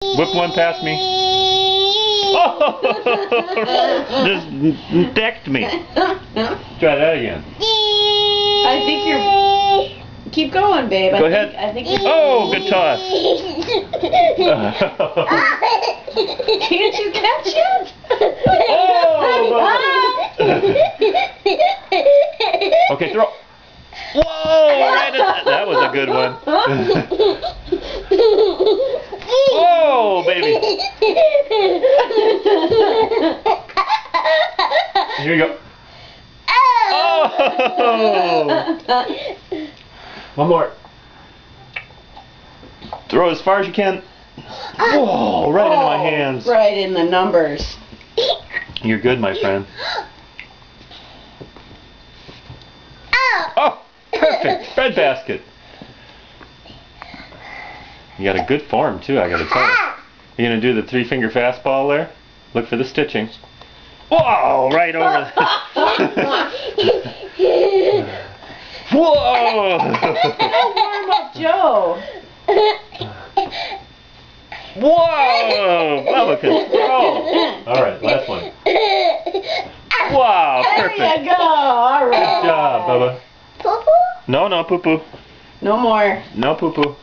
Whip one past me. Oh! Just decked me. Try that again. I think you're... Keep going, babe. Go ahead. I think you're... Oh, good toss. Can't you catch it? Oh! Okay, throw. Whoa! Right at that was a good one. Whoa, baby. Here you go. Oh! One more. Throw as far as you can. Whoa! Right into my hands. Right in the numbers. You're good, my friend. Oh! Perfect. Bread basket. You got a good form too, I gotta tell you. You gonna do the 3-finger fastball there? Look for the stitching. Whoa! Right over. Whoa! Warm up, Joe. Whoa! Bubba can throw. All right, last one. Wow! Perfect. There you go. All right. Good job, Bubba. Poo-poo? No, no, poo poo. No more. No poo poo.